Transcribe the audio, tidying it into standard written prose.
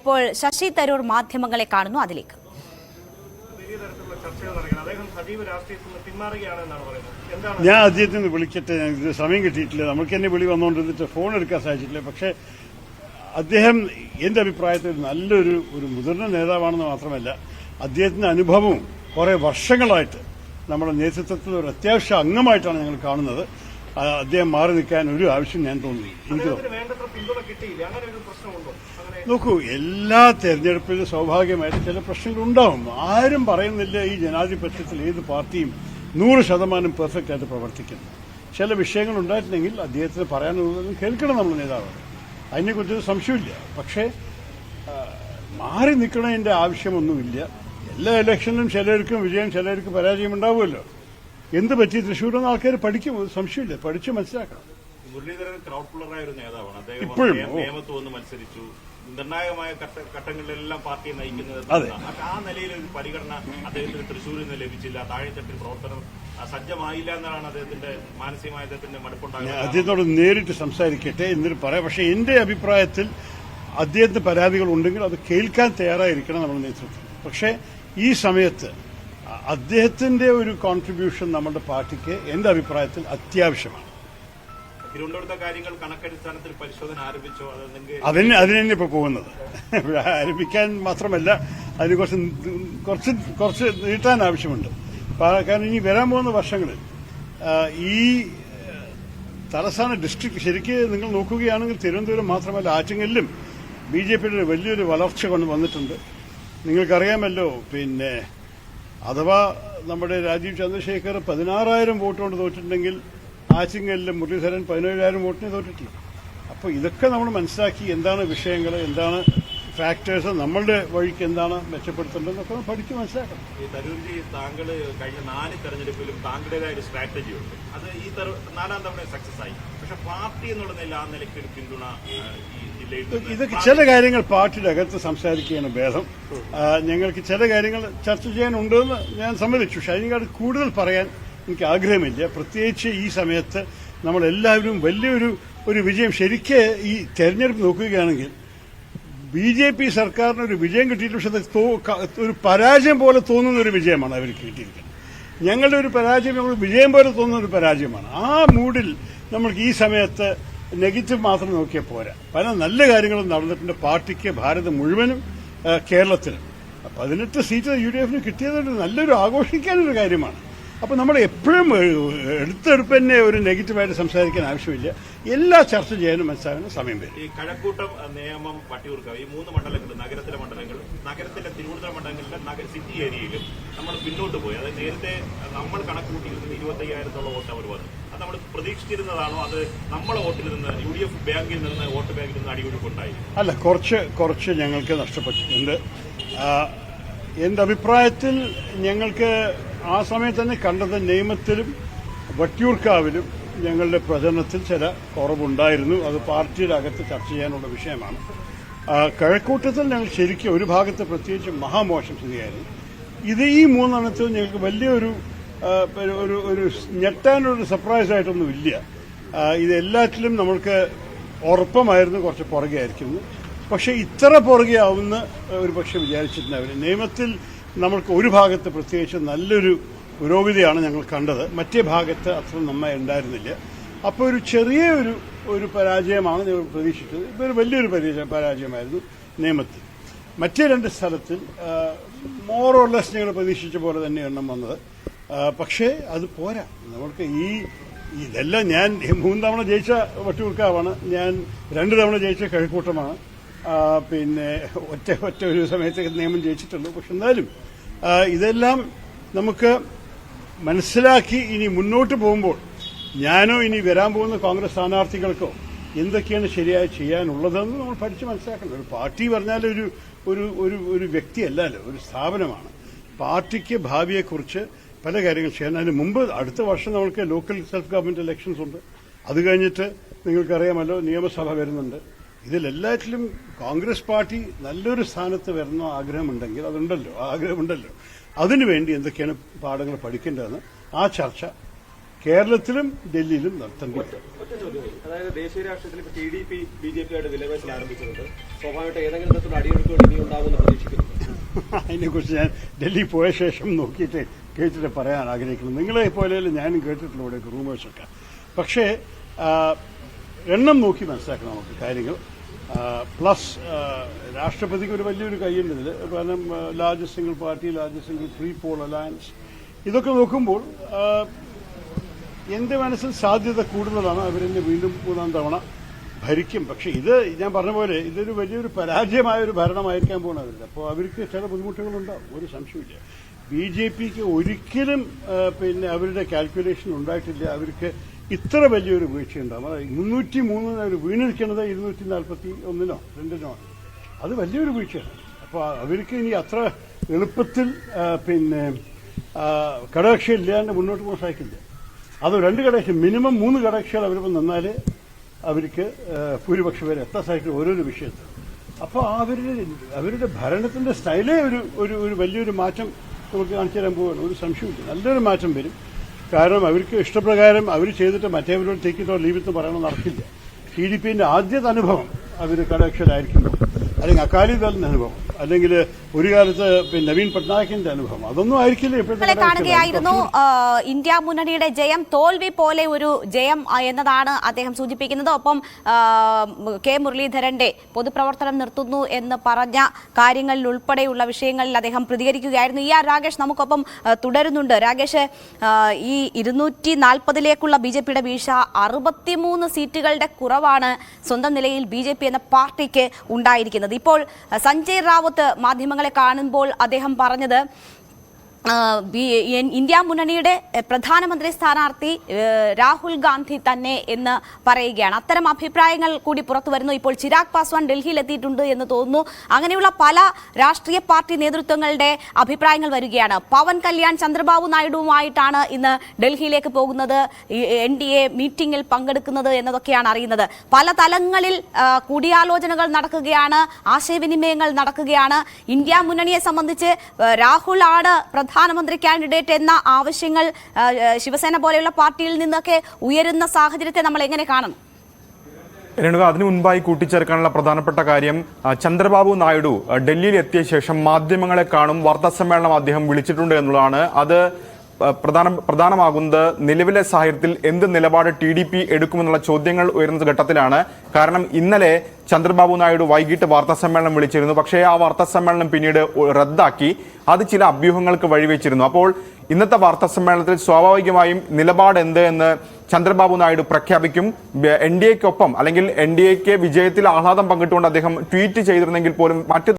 ഇപ്പോൾ ശശി തരൂർ മാധ്യമങ്ങളെ കാണുന്നു. അതിലേക്ക് ഞാൻ അദ്ദേഹത്തിന് വിളിക്കട്ടെ, ഇത് സമയം കിട്ടിയിട്ടില്ല, നമുക്ക് എന്നെ വിളി വന്നുകൊണ്ടിരുന്നിട്ട് ഫോൺ എടുക്കാൻ സാധിച്ചിട്ടില്ല. പക്ഷേ അദ്ദേഹം എന്റെ അഭിപ്രായത്തിൽ നല്ലൊരു മുതിർന്ന നേതാവാണെന്ന് മാത്രമല്ല, അദ്ദേഹത്തിന്റെ അനുഭവവും കുറെ വർഷങ്ങളായിട്ട് നമ്മുടെ നേതൃത്വത്തിൽ ഒരു അത്യാവശ്യ അംഗമായിട്ടാണ് ഞങ്ങൾ കാണുന്നത്. അദ്ദേഹം മാറി നിൽക്കാൻ ഒരു ആവശ്യം ഞാൻ തോന്നി. നോക്കൂ, എല്ലാ തെരഞ്ഞെടുപ്പിലും സ്വാഭാവികമായിട്ട് ചില പ്രശ്നങ്ങളുണ്ടാവും. ആരും പറയുന്നില്ല ഈ ജനാധിപത്യത്തിൽ ഏത് പാർട്ടിയും 100% പെർഫെക്റ്റ് ആയിട്ട് പ്രവർത്തിക്കുന്നു. ചില വിഷയങ്ങൾ ഉണ്ടായിട്ടുണ്ടെങ്കിൽ അദ്ദേഹത്തിന് പറയാനുള്ളതും കേൾക്കണം നമ്മൾ നേതാവ്, അതിനെക്കുറിച്ച് സംശയമില്ല. പക്ഷേ മാറി നിൽക്കണതിന്റെ ആവശ്യമൊന്നുമില്ല. എല്ലാ ഇലക്ഷനിലും ചിലർക്കും വിജയം ചിലർക്ക് പരാജയം ഉണ്ടാവുമല്ലോ. എന്ത് പറ്റി തൃശ്ശൂരിൽ ആൾക്കാർ പഠിക്കും, സംശയമില്ല, പഠിച്ച് മനസ്സിലാക്കണം. മുരളീധരൻ ക്രൗഡ് പുള്ളറായ ഒരു നേതാവാണ്. അദ്ദേഹം ഇപ്പോഴും നിയമത്ത് വന്ന് മത്സരിച്ചു, നിർണായകമായ ഘട്ടങ്ങളിലെല്ലാം പാർട്ടിയെ നയിക്കുന്നത്. ആ നിലയിൽ ഒരു പരിഗണന അദ്ദേഹത്തിന് തൃശ്ശൂരിൽ നിന്ന് ലഭിച്ചില്ല. താഴെത്തട്ടിൽ പ്രവർത്തനം സജ്ജമായില്ല എന്നാണ് അദ്ദേഹത്തിന്റെ മാനസികമായ അദ്ദേഹത്തിന്റെ മടുപ്പുണ്ടാകുന്നത്. അദ്ദേഹത്തോട് നേരിട്ട് സംസാരിക്കട്ടെ എന്നിട്ട് പറയാം. പക്ഷെ എന്റെ അഭിപ്രായത്തിൽ അദ്ദേഹത്തിന് പരാതികൾ ഉണ്ടെങ്കിൽ അത് കേൾക്കാൻ തയ്യാറായിരിക്കണം നമ്മുടെ നേതൃത്വം. പക്ഷേ ഈ സമയത്ത് അദ്ദേഹത്തിന്റെ ഒരു കോൺട്രിബ്യൂഷൻ നമ്മുടെ പാർട്ടിക്ക് എന്റെ അഭിപ്രായത്തിൽ അത്യാവശ്യമാണ്. തിരുവനന്തപുരത്തെ കാര്യങ്ങൾ കണക്കടിസ്ഥാനത്തിൽ പരിശോധന ആരംഭിച്ചോ? അതിനെ ഇപ്പൊ പോകുന്നത് ആരംഭിക്കാൻ മാത്രമല്ല, അതിന് കുറച്ച് നീട്ടാൻ ആവശ്യമുണ്ട്. കാരണം ഇനി വരാൻ പോകുന്ന വർഷങ്ങളിൽ ഈ തലസ്ഥാന ഡിസ്ട്രിക്ട് ശരിക്ക് നിങ്ങൾ നോക്കുകയാണെങ്കിൽ തിരുവനന്തപുരം മാത്രമല്ല, ആറ്റിങ്ങലിലും BJPയുടെ വലിയൊരു വളർച്ച കൊണ്ട് വന്നിട്ടുണ്ട്. നിങ്ങൾക്കറിയാമല്ലോ, പിന്നെ അഥവാ നമ്മുടെ രാജീവ് ചന്ദ്രശേഖർ 16,000 വോട്ട് കൊണ്ട് തോറ്റിട്ടുണ്ടെങ്കിൽ ആറ്റിങ്ങലിലും മുരളീധരൻ 17,000 വോട്ടിനെ തോറ്റിട്ടില്ല. അപ്പോൾ ഇതൊക്കെ നമ്മൾ മനസ്സിലാക്കി എന്താണ് വിഷയങ്ങൾ, എന്താണ് ഫാക്ടേഴ്സ്, നമ്മളുടെ വഴിക്ക് എന്താണ് മെച്ചപ്പെടുത്തേണ്ടതെന്നൊക്കെ പഠിച്ച് മനസ്സിലാക്കണം. ഈ തരൂർജി, താങ്കൾ കഴിഞ്ഞ 4 തെരഞ്ഞെടുപ്പിലും താങ്കളുടേതായ ഒരു സ്ട്രാറ്റജി ഉണ്ട്. അത് ഈ 4ാം തവണ സക്സസ് ആയി. പക്ഷെ പാർട്ടി എന്നുള്ള നില ആ നിലയ്ക്ക് ഒരു പിന്തുണ ഇതൊക്കെ ചില കാര്യങ്ങൾ പാർട്ടിയുടെ അകത്ത് സംസാരിക്കുകയാണ് ഭേദം. ഞങ്ങൾക്ക് ചില കാര്യങ്ങൾ ചർച്ച ചെയ്യാനുണ്ടെന്ന് ഞാൻ സമ്മതിച്ചു. പക്ഷെ അതിനേക്കാൾ കൂടുതൽ പറയാൻ എനിക്ക് ആഗ്രഹമില്ല. പ്രത്യേകിച്ച് ഈ സമയത്ത് നമ്മളെല്ലാവരും വലിയൊരു വിജയം, ശരിക്ക് ഈ തെരഞ്ഞെടുപ്പ് നോക്കുകയാണെങ്കിൽ BJP സർക്കാരിന് ഒരു വിജയം കിട്ടിയില്ല. പക്ഷെ ഒരു പരാജയം പോലെ തോന്നുന്ന ഒരു വിജയമാണ് അവർക്ക് കിട്ടിയിരിക്കുന്നത്. ഞങ്ങളുടെ ഒരു പരാജയം നമ്മൾ വിജയം പോലെ തോന്നുന്ന ഒരു പരാജയമാണ്. ആ മൂഡിൽ നമ്മൾക്ക് ഈ സമയത്ത് നെഗറ്റീവ് മാത്രം നോക്കിയാൽ പോരാ. പല നല്ല കാര്യങ്ങളും നടന്നിട്ടുണ്ട് പാർട്ടിക്ക്, ഭാരതം മുഴുവനും, കേരളത്തിലും. 18 സീറ്റ് UDFന് കിട്ടിയത് നല്ലൊരു ആഘോഷിക്കാനൊരു കാര്യമാണ്. അപ്പോൾ നമ്മൾ എപ്പോഴും എടുത്തെടുപ്പ് തന്നെ ഒരു നെഗറ്റീവായിട്ട് സംസാരിക്കാൻ ആവശ്യമില്ല. എല്ലാ ചർച്ച ചെയ്യാനും മനസ്സിലാകാനും സമയം വരും. ഈ കഴക്കൂട്ടം, നേമം, വട്ടിയൂർക്കാവ്, ഈ 3 മണ്ഡലങ്ങൾ, നഗരത്തിലെ മണ്ഡലങ്ങൾ, നഗരത്തിലെ തിരുവനന്തപുരം മണ്ഡലങ്ങളിലെ സിറ്റി ഏരിയയിലും നമ്മൾ പിന്നോട്ട് പോയി. അത് നേരത്തെ നമ്മൾ കണക്കുകൂട്ടിയിരുന്നത് 25,000-ഓളം വോട്ട് അവർ വന്നു. അത് നമ്മൾ പ്രതീക്ഷിച്ചിരുന്നതാണോ? അത് നമ്മളെ വോട്ടിൽ നിന്ന് UDF ബാങ്കിൽ നിന്ന്, വോട്ട് ബാങ്കിൽ നിന്ന് അടിയൊഴുക്കുണ്ടായി? അല്ല, കുറച്ച് ഞങ്ങൾക്ക് നഷ്ടപ്പെട്ടിട്ടുണ്ട്. എന്റെ അഭിപ്രായത്തിൽ ഞങ്ങൾക്ക് ആ സമയത്ത് തന്നെ കണ്ടത് നേമത്തിലും വട്ടിയൂർക്കാവിലും ഞങ്ങളുടെ പ്രചരണത്തിൽ ചില കുറവുണ്ടായിരുന്നു. അത് പാർട്ടിയുടെ അകത്ത് ചർച്ച ചെയ്യാനുള്ള വിഷയമാണ്. കഴക്കൂട്ടത്തിൽ ഞങ്ങൾ ശരിക്കും ഒരു ഭാഗത്ത് പ്രത്യേകിച്ച് മഹാമോശം സ്ഥിതിയായിരുന്നു. ഈ 3 എണ്ണത്തിൽ ഞങ്ങൾക്ക് വലിയൊരു ഒരു ഞെട്ടാനൊരു സർപ്രൈസ് ആയിട്ടൊന്നും ഇല്ല. ഇതെല്ലാറ്റിലും നമ്മൾക്ക് ഉറപ്പമായിരുന്നു കുറച്ച് പുറകെ ആയിരിക്കുന്നു. പക്ഷെ ഇത്ര പുറകെ ആവുന്ന ഒരു പക്ഷെ വിചാരിച്ചിട്ടുണ്ടാവില്ല. നിയമത്തിൽ നമ്മൾക്ക് ഒരു ഭാഗത്ത് പ്രത്യേകിച്ച് നല്ലൊരു പുരോഗതിയാണ് ഞങ്ങൾ കണ്ടത്, മറ്റേ ഭാഗത്ത് അത്ര നന്നായി ഉണ്ടായിരുന്നില്ല. അപ്പോൾ ഒരു ചെറിയ ഒരു പരാജയമാണ് ഞങ്ങൾ പ്രതീക്ഷിച്ചത്. ഇതൊരു വലിയൊരു പരാജയമായിരുന്നു നിയമത്തിൽ. മറ്റേ 2 സ്ഥലത്തിൽ മോർ ഓർ ലെസ് ഞങ്ങൾ പ്രതീക്ഷിച്ച പോലെ തന്നെ എണ്ണം വന്നത്. പക്ഷേ അത് പോരാ. നമ്മൾക്ക് ഇതെല്ലാം ഞാൻ 3 തവണ ജയിച്ച വട്ടിയൂർക്കാവാണ്, ഞാൻ 2 തവണ ജയിച്ച കഴക്കൂട്ടമാണ്, പിന്നെ ഒറ്റ ഒരു സമയത്തേക്ക് നിയമം ജയിച്ചിട്ടുള്ളൂ. പക്ഷെ എന്നാലും ഇതെല്ലാം നമുക്ക് മനസ്സിലാക്കി ഇനി മുന്നോട്ട് പോകുമ്പോൾ ഞാനോ ഇനി വരാൻ പോകുന്ന കോൺഗ്രസ് സ്ഥാനാർത്ഥികൾക്കോ എന്തൊക്കെയാണ് ശരിയായി ചെയ്യാനുള്ളതെന്ന് നമ്മൾ പഠിച്ച് മനസ്സിലാക്കണം. ഒരു പാർട്ടി പറഞ്ഞാൽ ഒരു വ്യക്തിയല്ലല്ലോ, ഒരു സ്ഥാപനമാണ്. പാർട്ടിക്ക് ഭാവിയെക്കുറിച്ച് പല കാര്യങ്ങൾ ചെയ്യാൻ. അതിന് മുമ്പ് അടുത്ത വർഷം നമ്മൾക്ക് ലോക്കൽ സെൽഫ് ഗവൺമെന്റ് ഇലക്ഷൻസ് ഉണ്ട്. അത് കഴിഞ്ഞിട്ട് നിങ്ങൾക്കറിയാമല്ലോ നിയമസഭ വരുന്നുണ്ട്. ഇതിലെല്ലാറ്റിലും കോൺഗ്രസ് പാർട്ടി നല്ലൊരു സ്ഥാനത്ത് വരണം ആഗ്രഹമുണ്ടെങ്കിൽ ആഗ്രഹമുണ്ടല്ലോ. അതിനുവേണ്ടി എന്തൊക്കെയാണ് പാഠങ്ങൾ പഠിക്കേണ്ടതെന്ന് ആ ചർച്ച കേരളത്തിലും ഡൽഹിയിലും നടത്തേണ്ടി വരും. അതായത് ദേശീയ രാഷ്ട്രീയത്തിൽ ഇപ്പോൾ TDP BJP ആയിട്ട് വിലപേശൽ ആരംഭിച്ചിട്ടുണ്ട്. സ്വാഭാവികമായിട്ട് ഏതെങ്കിലും തരത്തിലുള്ള അടിയൊഴുക്കുകൾ ഇനി ഉണ്ടാകുമെന്ന് പ്രതീക്ഷിക്കുന്നു. അതിനെക്കുറിച്ച് ഞാൻ ഡൽഹി പോയ ശേഷം കേട്ടിട്ട് പറയാൻ ആഗ്രഹിക്കുന്നു. നിങ്ങളെ പോലെയല്ല ഞാനും കേട്ടിട്ടുള്ള ഇവിടെ റൂമേഴ്സൊക്കെ. പക്ഷേ എണ്ണം നോക്കി മനസ്സിലാക്കണം നമുക്ക് കാര്യങ്ങൾ. പ്ലസ് രാഷ്ട്രപതിക്ക് ഒരു വലിയൊരു കൈയുണ്ട് ഇതിൽ. കാരണം largest single party, largest single pre poll alliance, ഇതൊക്കെ നോക്കുമ്പോൾ എന്റെ മനസ്സിൽ സാധ്യത കൂടുതലാണ് അവരെന്നെ വീണ്ടും 3-ാം തവണ ഭരിക്കും. പക്ഷെ ഇത് ഞാൻ പറഞ്ഞ പോലെ ഇതൊരു വലിയൊരു പരാജയമായ ഒരു ഭരണമായിരിക്കാൻ പോകുന്നത് അവരുടെ. അപ്പോൾ അവർക്ക് ചില ബുദ്ധിമുട്ടുകളുണ്ടാവും, ഒരു സംശയമില്ല. BJPക്ക് ഒരിക്കലും അവരുടെ കാൽക്കുലേഷൻ ഉണ്ടായിട്ടില്ല അവർക്ക് ഇത്ര വലിയൊരു വീഴ്ചയുണ്ടാവും. 303 അവർ വീണിരിക്കുന്നത് 241-2 അത് വലിയൊരു വീഴ്ചയാണ്. അപ്പോൾ അവർക്ക് ഇനി അത്ര എളുപ്പത്തിൽ ഘടകകക്ഷി ഇല്ലാണ്ട് മുന്നോട്ട് പോകാൻ സാധിക്കില്ല. അത് 2 ഘടകകക്ഷി, മിനിമം 3 ഘടകകക്ഷികൾ അവരിപ്പോൾ നിന്നാലേ അവർക്ക് ഭൂരിപക്ഷം വരെ എത്താൻ സാധിക്കും ഓരോരോ വിഷയത്തിൽ. അപ്പോൾ അവരുടെ ഭരണത്തിന്റെ സ്റ്റൈലേ ഒരു വലിയൊരു മാറ്റം നമുക്ക് കാണിച്ചു തരാൻ പോവുകയാണ്. ഒരു സംശയമില്ല, നല്ലൊരു മാറ്റം വരും. കാരണം അവർക്ക് ഇഷ്ടപ്രകാരം അവർ ചെയ്തിട്ട് മറ്റേവരോട് തെക്കിട്ടോ ലീവിത്തോ പറയണം നടക്കില്ല. TDPന്റെ ആദ്യത്തെ അനുഭവം അവർ ഘടകകക്ഷിയിലായിരിക്കുമ്പോൾ, അല്ലെങ്കിൽ അകാലിദളിന്റെ അനുഭവം, അല്ലെങ്കിൽ ഒരു കാലത്ത് നവീൻ പട്നായിക്കിന്റെ അനുഭവം, അതൊന്നും ആയിരിക്കില്ല ഇപ്പോഴത്തെ. കാണുകയായിരുന്നു ഇന്ത്യ മുന്നണിയുടെ ജയം തോൽവി പോലെ ഒരു ജയം എന്നതാണ് അദ്ദേഹം സൂചിപ്പിക്കുന്നത്. ഒപ്പം കെ മുരളീധരന്റെ പൊതുപ്രവർത്തനം നിർത്തുന്നു എന്ന് പറഞ്ഞ കാര്യങ്ങളിൽ ഉൾപ്പെടെയുള്ള വിഷയങ്ങളിൽ അദ്ദേഹം പ്രതികരിക്കുകയായിരുന്നു. രാകേഷ് നമുക്കൊപ്പം തുടരുന്നുണ്ട്. രാകേഷ്, ഈ 240ലേക്കുള്ള BJPയുടെ വീഴ്ച 63 സീറ്റുകളുടെ കുറവാണ് സ്വന്തം നിലയിൽ BJP എന്ന പാർട്ടിക്ക് ഉണ്ടായിരിക്കുന്നത്. ഇപ്പോൾ സഞ്ജയ് റാവത്ത് മാധ്യമങ്ങളെ കാണുമ്പോൾ അദ്ദേഹം പറഞ്ഞത് ഇന്ത്യ മുന്നണിയുടെ പ്രധാനമന്ത്രി സ്ഥാനാർത്ഥി രാഹുൽ ഗാന്ധി തന്നെ എന്ന് പറയുകയാണ്. അത്തരം അഭിപ്രായങ്ങൾ കൂടി പുറത്തു വരുന്നു. ഇപ്പോൾ ചിരാഗ് പാസ്വാൻ ഡൽഹിയിൽ എത്തിയിട്ടുണ്ട് എന്ന് തോന്നുന്നു. അങ്ങനെയുള്ള പല രാഷ്ട്രീയ പാർട്ടി നേതൃത്വങ്ങളുടെ അഭിപ്രായങ്ങൾ വരികയാണ്. പവൻ കല്യാൺ ചന്ദ്രബാബു നായിഡുവുമായിട്ടാണ് ഇന്ന് ഡൽഹിയിലേക്ക് പോകുന്നത്, NDA മീറ്റിംഗിൽ പങ്കെടുക്കുന്നത് എന്നതൊക്കെയാണ് അറിയുന്നത്. പല തലങ്ങളിൽ കൂടിയാലോചനകൾ നടക്കുകയാണ്, ആശയവിനിമയങ്ങൾ നടക്കുകയാണ്. ഇന്ത്യ മുന്നണിയെ സംബന്ധിച്ച് രാഹുൽ ആണ് പ്രധാനമന്ത്രി കാൻഡിഡേറ്റ് എന്ന ആവശ്യങ്ങൾ ശിവസേന പോലെയുള്ള പാർട്ടിയിൽ നിന്നൊക്കെ ഉയരുന്ന സാഹചര്യത്തെ നമ്മൾ എങ്ങനെ കാണണം? രേണുക, അതിനു മുൻപായി കൂട്ടിച്ചേർക്കാനുള്ള പ്രധാനപ്പെട്ട കാര്യം, ചന്ദ്രബാബു നായിഡു ഡൽഹിയിൽ എത്തിയ ശേഷം മാധ്യമങ്ങളെ കാണും വാർത്താസമ്മേളനം അദ്ദേഹം വിളിച്ചിട്ടുണ്ട് എന്നുള്ളതാണ്. അത് പ്രധാനമാകുന്നത് നിലവിലെ സാഹചര്യത്തിൽ എന്ത് നിലപാട് TDP എടുക്കുമെന്നുള്ള ചോദ്യങ്ങൾ ഉയർന്ന ഘട്ടത്തിലാണ്. കാരണം ഇന്നലെ ചന്ദ്രബാബു നായിഡു വൈകിട്ട് വാർത്താസമ്മേളനം വിളിച്ചിരുന്നു. പക്ഷേ ആ വാർത്താസമ്മേളനം പിന്നീട് റദ്ദാക്കി. അത് ചില അഭ്യൂഹങ്ങൾക്ക് വഴിവെച്ചിരുന്നു. അപ്പോൾ ഇന്നത്തെ വാർത്താസമ്മേളനത്തിൽ സ്വാഭാവികമായും നിലപാട് എന്ത് എന്ന് ചന്ദ്രബാബു നായിഡു പ്രഖ്യാപിക്കും. NDAക്കൊപ്പം അല്ലെങ്കിൽ NDAക്ക് വിജയത്തിൽ ആഹ്ലാദം പങ്കിട്ടുകൊണ്ട് അദ്ദേഹം ട്വീറ്റ് ചെയ്തിരുന്നെങ്കിൽ പോലും മറ്റ്